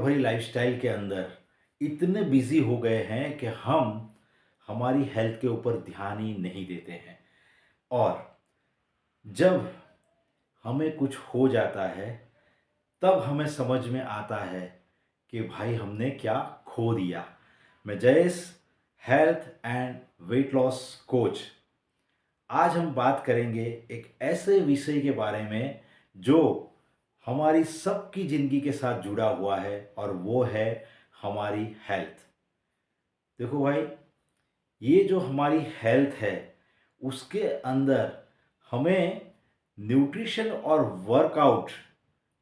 भरी लाइफस्टाइल के अंदर इतने बिजी हो गए हैं कि हम हमारी हेल्थ के ऊपर ध्यान ही नहीं देते हैं। और जब हमें कुछ हो जाता है तब हमें समझ में आता है कि भाई हमने क्या खो दिया। मैं Jayesh, health and weight loss coach. आज हम बात करेंगे एक ऐसे विषय के बारे में जो हमारी सबकी ज़िंदगी के साथ जुड़ा हुआ है और वो है हमारी हेल्थ। देखो भाई, ये जो हमारी हेल्थ है उसके अंदर हमें न्यूट्रिशन और वर्कआउट,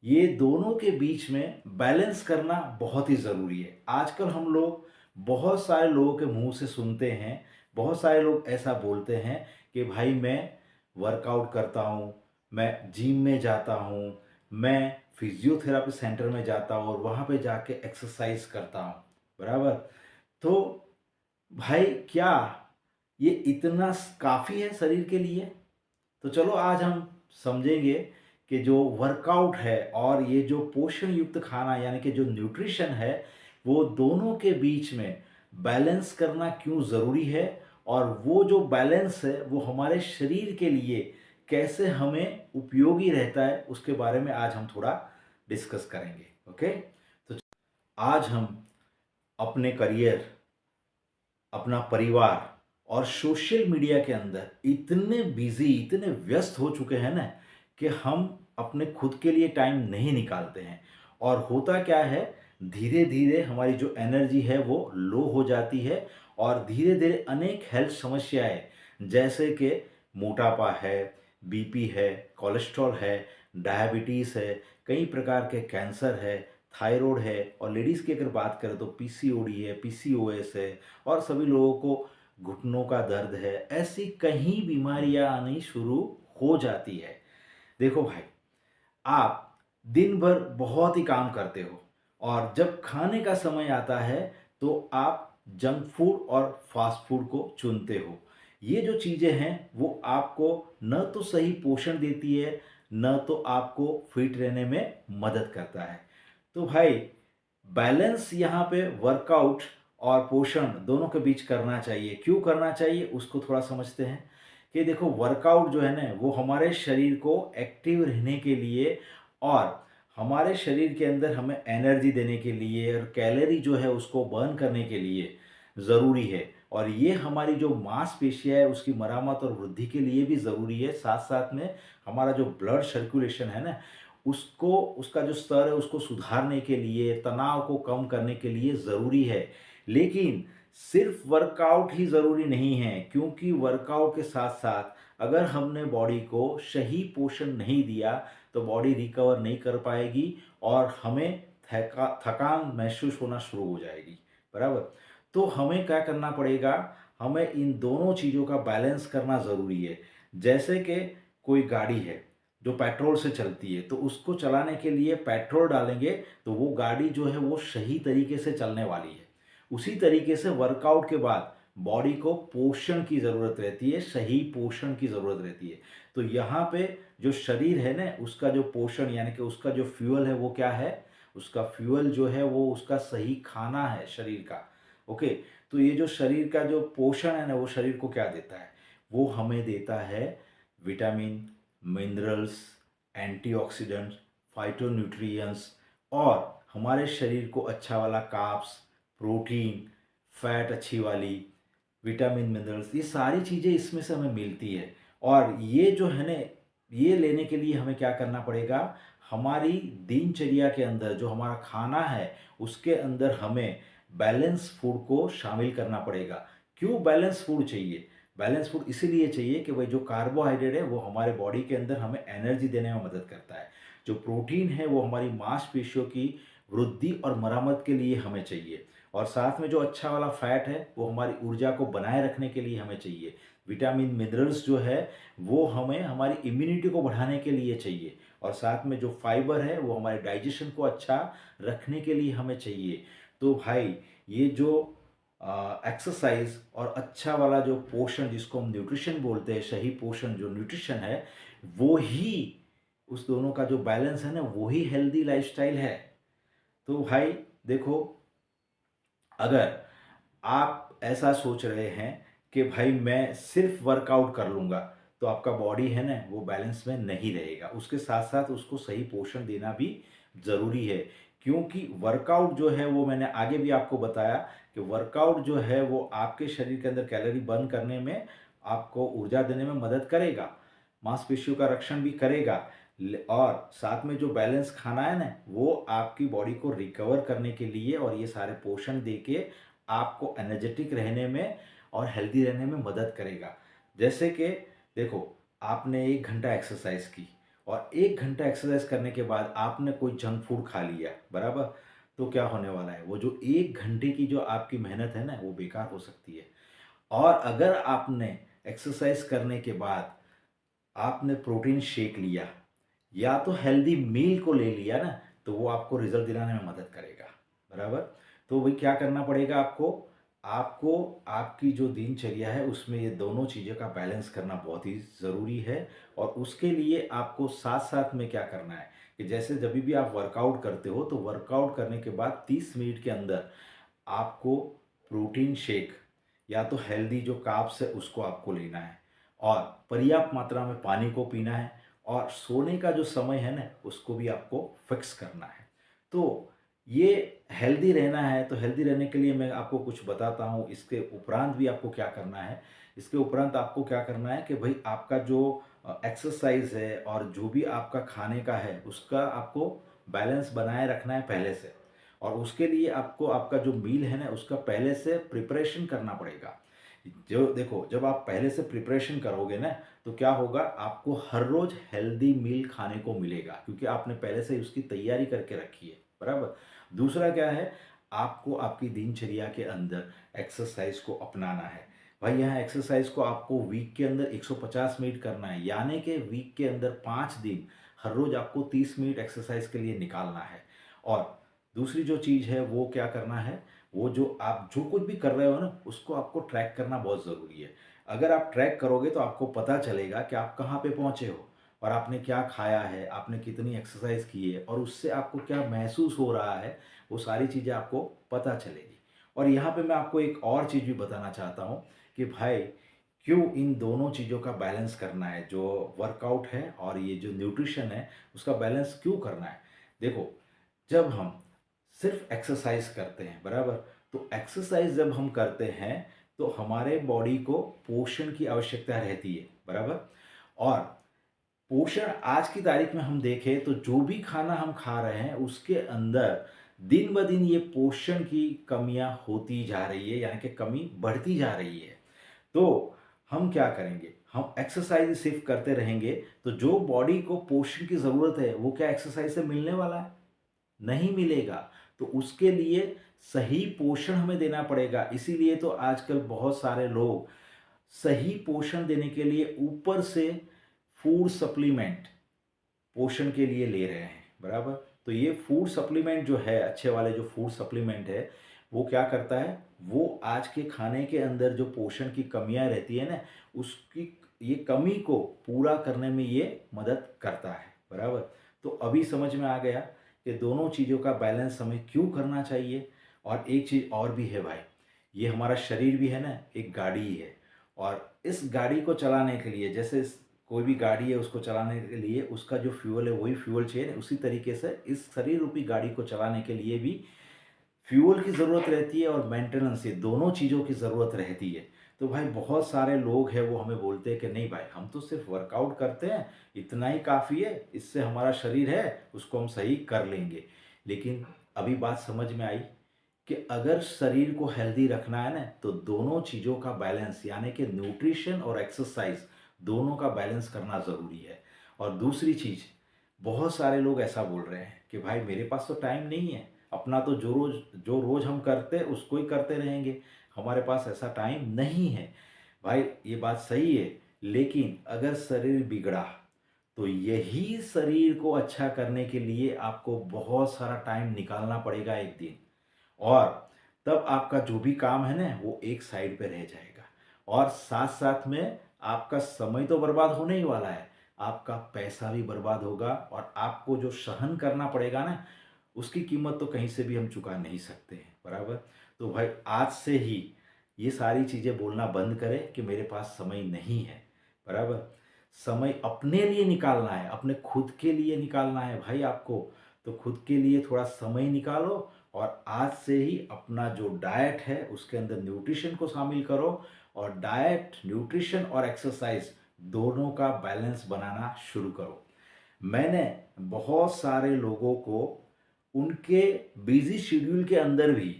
ये दोनों के बीच में बैलेंस करना बहुत ही ज़रूरी है। आजकल हम लोग बहुत सारे लोगों के मुंह से सुनते हैं, बहुत सारे लोग ऐसा बोलते हैं कि भाई मैं वर्कआउट करता हूँ, मैं जिम में जाता हूँ, मैं फिजियोथेरापी सेंटर में जाता हूँ और वहाँ पे जाके एक्सरसाइज करता हूँ। बराबर। तो भाई, क्या ये इतना काफ़ी है शरीर के लिए? तो चलो आज हम समझेंगे कि जो वर्कआउट है और ये जो पोषण युक्त खाना यानी कि जो न्यूट्रिशन है, वो दोनों के बीच में बैलेंस करना क्यों ज़रूरी है और वो जो बैलेंस है वो हमारे शरीर के लिए कैसे हमें उपयोगी रहता है, उसके बारे में आज हम थोड़ा डिस्कस करेंगे। ओके। तो आज हम अपने करियर, अपना परिवार और सोशल मीडिया के अंदर इतने बिजी, इतने व्यस्त हो चुके हैं ना कि हम अपने खुद के लिए टाइम नहीं निकालते हैं। और होता क्या है, धीरे धीरे हमारी जो एनर्जी है वो लो हो जाती है और धीरे धीरे अनेक हेल्थ समस्याएं जैसे कि मोटापा है, बीपी है, कोलेस्ट्रॉल है, डायबिटीज़ है, कई प्रकार के कैंसर है, थायराइड है और लेडीज़ की अगर बात करें तो पीसीओडी है, पीसीओएस है और सभी लोगों को घुटनों का दर्द है। ऐसी कई बीमारियां आनी शुरू हो जाती है। देखो भाई, आप दिन भर बहुत ही काम करते हो और जब खाने का समय आता है तो आप जंक फूड और फास्ट फूड को चुनते हो। ये जो चीज़ें हैं वो आपको न तो सही पोषण देती है, न तो आपको फिट रहने में मदद करता है। तो भाई, बैलेंस यहाँ पे वर्कआउट और पोषण दोनों के बीच करना चाहिए। क्यों करना चाहिए उसको थोड़ा समझते हैं। कि देखो, वर्कआउट जो है ना वो हमारे शरीर को एक्टिव रहने के लिए और हमारे शरीर के अंदर हमें एनर्जी देने के लिए और कैलोरी जो है उसको बर्न करने के लिए ज़रूरी है। और ये हमारी जो मांसपेशियाँ है उसकी मरम्मत और वृद्धि के लिए भी ज़रूरी है। साथ साथ में हमारा जो ब्लड सर्कुलेशन है ना, उसको, उसका जो स्तर है उसको सुधारने के लिए, तनाव को कम करने के लिए ज़रूरी है। लेकिन सिर्फ वर्कआउट ही ज़रूरी नहीं है, क्योंकि वर्कआउट के साथ साथ अगर हमने बॉडी को सही पोषण नहीं दिया तो बॉडी रिकवर नहीं कर पाएगी और हमें थकान महसूस होना शुरू हो जाएगी। बराबर। तो हमें क्या करना पड़ेगा, हमें इन दोनों चीज़ों का बैलेंस करना ज़रूरी है। जैसे कि कोई गाड़ी है जो पेट्रोल से चलती है, तो उसको चलाने के लिए पेट्रोल डालेंगे तो वो गाड़ी जो है वो सही तरीके से चलने वाली है। उसी तरीके से वर्कआउट के बाद बॉडी को पोषण की ज़रूरत रहती है, सही पोषण की ज़रूरत रहती है। तो यहाँ पे जो शरीर है ना, उसका जो पोषण यानी कि उसका जो फ्यूल है वो क्या है, उसका फ्यूल जो है वो उसका सही खाना है शरीर का। ओके। तो ये जो शरीर का जो पोषण है ना, वो शरीर को क्या देता है, वो हमें देता है विटामिन, मिनरल्स, एंटीऑक्सीडेंट्स, फाइटोन्यूट्रिएंट्स और हमारे शरीर को अच्छा वाला कार्ब्स, प्रोटीन, फैट अच्छी वाली, विटामिन, मिनरल्स, ये सारी चीज़ें इसमें से हमें मिलती है। और ये जो है ना, ये लेने के लिए हमें क्या करना पड़ेगा, हमारी दिनचर्या के अंदर जो हमारा खाना है उसके अंदर हमें बैलेंस फूड को शामिल करना पड़ेगा। क्यों बैलेंस फूड चाहिए? बैलेंस फूड इसीलिए चाहिए कि भाई जो कार्बोहाइड्रेट है वो हमारे बॉडी के अंदर हमें एनर्जी देने में मदद करता है। जो प्रोटीन है वो हमारी मांसपेशियों की वृद्धि और मरम्मत के लिए हमें चाहिए। और साथ में जो अच्छा वाला फैट है वो हमारी ऊर्जा को बनाए रखने के लिए हमें चाहिए। विटामिन, मिनरल्स जो है वो हमें हमारी इम्यूनिटी को बढ़ाने के लिए चाहिए। और साथ में जो फाइबर है वो हमारे डाइजेशन को अच्छा रखने के लिए हमें चाहिए। तो भाई, ये जो एक्सरसाइज और अच्छा वाला जो पोषण जिसको हम न्यूट्रिशन बोलते हैं, सही पोषण जो न्यूट्रिशन है, वो ही, उस दोनों का जो बैलेंस है ना, वो ही हेल्दी लाइफस्टाइल है। तो भाई, देखो, अगर आप ऐसा सोच रहे हैं कि भाई मैं सिर्फ वर्कआउट कर लूँगा, तो आपका बॉडी है ना वो बैलेंस में नहीं रहेगा। उसके साथ-साथ उसको सही पोषण देना भी ज़रूरी है। क्योंकि वर्कआउट जो है वो मैंने आगे भी आपको बताया कि वर्कआउट जो है वो आपके शरीर के अंदर कैलोरी बर्न करने में, आपको ऊर्जा देने में मदद करेगा, मांसपेशियों का रक्षण भी करेगा। और साथ में जो बैलेंस खाना है ना, वो आपकी बॉडी को रिकवर करने के लिए और ये सारे पोषण दे के आपको एनर्जेटिक रहने में और हेल्दी रहने में मदद करेगा। जैसे कि देखो, आपने 1 घंटा एक्सरसाइज की और 1 घंटा एक्सरसाइज करने के बाद आपने कोई जंक फूड खा लिया, बराबर? तो क्या होने वाला है? वो जो 1 घंटे की जो आपकी मेहनत है ना, वो बेकार हो सकती है। और अगर आपने एक्सरसाइज करने के बाद आपने प्रोटीन शेक लिया या तो हेल्दी मील को ले लिया ना, तो वो आपको रिजल्ट दिलाने में मदद करेगा, बराबर? तो वही क्या करना पड़ेगा आपको? आपको आपकी जो दिनचर्या है उसमें ये दोनों चीज़ों का बैलेंस करना बहुत ही ज़रूरी है। और उसके लिए आपको साथ-साथ में क्या करना है कि जैसे जभी भी आप वर्कआउट करते हो, तो वर्कआउट करने के बाद 30 मिनट के अंदर आपको प्रोटीन शेक या तो हेल्दी जो कार्ब्स है उसको आपको लेना है और पर्याप्त मात्रा में पानी को पीना है और सोने का जो समय है ना उसको भी आपको फिक्स करना है। तो ये हेल्दी रहना है, तो हेल्दी रहने के लिए मैं आपको कुछ बताता हूँ। इसके उपरांत भी आपको क्या करना है, इसके उपरांत आपको क्या करना है कि भाई आपका जो एक्सरसाइज है और जो भी आपका खाने का है उसका आपको बैलेंस बनाए रखना है पहले से। और उसके लिए आपको आपका जो मील है ना उसका पहले से प्रिपरेशन करना पड़ेगा। जो देखो, जब आप पहले से प्रिपरेशन करोगे ना, तो क्या होगा, आपको हर रोज़ हेल्दी मील खाने को मिलेगा क्योंकि आपने पहले से उसकी तैयारी करके रखी है, बराबर? दूसरा क्या है, आपको आपकी दिनचर्या के अंदर एक्सरसाइज को अपनाना है। भाई यहाँ एक्सरसाइज को आपको वीक के अंदर 150 मिनट करना है, यानी कि वीक के अंदर 5 दिन हर रोज़ आपको 30 मिनट एक्सरसाइज के लिए निकालना है। और दूसरी जो चीज़ है वो क्या करना है, वो जो आप जो कुछ भी कर रहे हो ना उसको आपको ट्रैक करना बहुत ज़रूरी है। अगर आप ट्रैक करोगे तो आपको पता चलेगा कि आप कहाँ पे पहुँचे हो और आपने क्या खाया है, आपने कितनी एक्सरसाइज की है और उससे आपको क्या महसूस हो रहा है, वो सारी चीज़ें आपको पता चलेगी। और यहाँ पे मैं आपको एक और चीज़ भी बताना चाहता हूँ कि भाई क्यों इन दोनों चीज़ों का बैलेंस करना है, जो वर्कआउट है और ये जो न्यूट्रिशन है उसका बैलेंस क्यों करना है। देखो, जब हम सिर्फ एक्सरसाइज करते हैं, बराबर? तो एक्सरसाइज जब हम करते हैं तो हमारे बॉडी को पोषण की आवश्यकता रहती है, बराबर? और पोषण आज की तारीख में हम देखें तो जो भी खाना हम खा रहे हैं उसके अंदर दिन ब दिन ये पोषण की कमियां होती जा रही है, यानी कि कमी बढ़ती जा रही है। तो हम क्या करेंगे, हम एक्सरसाइज सिर्फ करते रहेंगे तो जो बॉडी को पोषण की ज़रूरत है वो क्या एक्सरसाइज से मिलने वाला है? नहीं मिलेगा। तो उसके लिए सही पोषण हमें देना पड़ेगा। इसीलिए तो आजकल बहुत सारे लोग सही पोषण देने के लिए ऊपर से फूड सप्लीमेंट पोषण के लिए ले रहे हैं, बराबर? तो ये फूड सप्लीमेंट जो है, अच्छे वाले जो फूड सप्लीमेंट है, वो क्या करता है, वो आज के खाने के अंदर जो पोषण की कमियां रहती है ना, उसकी ये कमी को पूरा करने में ये मदद करता है, बराबर? तो अभी समझ में आ गया कि दोनों चीज़ों का बैलेंस हमें क्यों करना चाहिए। और एक चीज़ और भी है भाई, ये हमारा शरीर भी है ना एक गाड़ी ही है और इस गाड़ी को चलाने के लिए, जैसे कोई भी गाड़ी है उसको चलाने के लिए उसका जो फ्यूल है वही फ्यूल चाहिए, उसी तरीके से इस शरीर रूपी गाड़ी को चलाने के लिए भी फ्यूल की ज़रूरत रहती है और मेंटेनेंस, ये दोनों चीज़ों की ज़रूरत रहती है। तो भाई बहुत सारे लोग हैं वो हमें बोलते हैं कि नहीं भाई, हम तो सिर्फ वर्कआउट करते हैं, इतना ही काफ़ी है, इससे हमारा शरीर है उसको हम सही कर लेंगे। लेकिन अभी बात समझ में आई कि अगर शरीर को हेल्दी रखना है ना, तो दोनों चीज़ों का बैलेंस, यानी कि न्यूट्रिशन और एक्सरसाइज दोनों का बैलेंस करना ज़रूरी है। और दूसरी चीज़, बहुत सारे लोग ऐसा बोल रहे हैं कि भाई मेरे पास तो टाइम नहीं है, अपना तो जो रोज़ हम करते उसको ही करते रहेंगे, हमारे पास ऐसा टाइम नहीं है। भाई ये बात सही है, लेकिन अगर शरीर बिगड़ा तो यही शरीर को अच्छा करने के लिए आपको बहुत सारा टाइम निकालना पड़ेगा एक दिन। और तब आपका जो भी काम है ना वो एक साइड पे रह जाएगा और साथ साथ में आपका समय तो बर्बाद होने ही वाला है, आपका पैसा भी बर्बाद होगा और आपको जो सहन करना पड़ेगा ना उसकी कीमत तो कहीं से भी हम चुका नहीं सकते हैं, बराबर। तो भाई आज से ही ये सारी चीज़ें बोलना बंद करें कि मेरे पास समय नहीं है, बराबर। समय अपने लिए निकालना है, अपने खुद के लिए निकालना है भाई आपको। तो खुद के लिए थोड़ा समय निकालो और आज से ही अपना जो डाइट है उसके अंदर न्यूट्रिशन को शामिल करो, और डाइट, न्यूट्रिशन और एक्सरसाइज दोनों का बैलेंस बनाना शुरू करो। मैंने बहुत सारे लोगों को उनके बिजी शेड्यूल के अंदर भी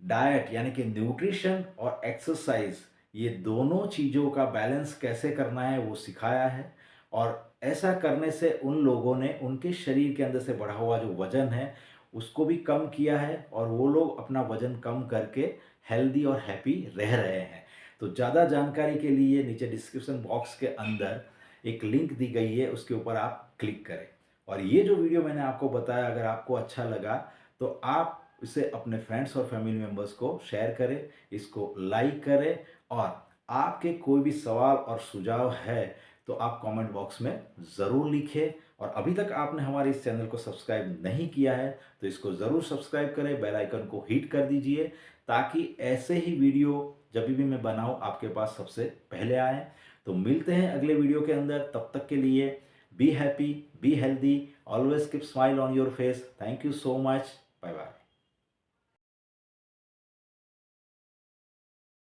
डाइट यानी कि न्यूट्रिशन और एक्सरसाइज, ये दोनों चीज़ों का बैलेंस कैसे करना है वो सिखाया है। और ऐसा करने से उन लोगों ने उनके शरीर के अंदर से बढ़ा हुआ जो वज़न है उसको भी कम किया है, और वो लोग अपना वज़न कम करके हेल्दी और हैप्पी रह रहे हैं। तो ज़्यादा जानकारी के लिए नीचे डिस्क्रिप्शन बॉक्स के अंदर एक लिंक दी गई है, उसके ऊपर आप क्लिक करें। और ये जो वीडियो मैंने आपको बताया अगर आपको अच्छा लगा तो आप इसे अपने फ्रेंड्स और फैमिली मेम्बर्स को शेयर करें, इसको लाइक करें। और आपके कोई भी सवाल और सुझाव है तो आप कमेंट बॉक्स में ज़रूर लिखें। और अभी तक आपने हमारे इस चैनल को सब्सक्राइब नहीं किया है तो इसको ज़रूर सब्सक्राइब करें, बेल आइकन को हिट कर दीजिए, ताकि ऐसे ही वीडियो जब भी मैं बनाऊं आपके पास सबसे पहले आए। तो मिलते हैं अगले वीडियो के अंदर, तब तक के लिए be happy, be healthy, always keep smile on your face. Thank you so much, bye bye.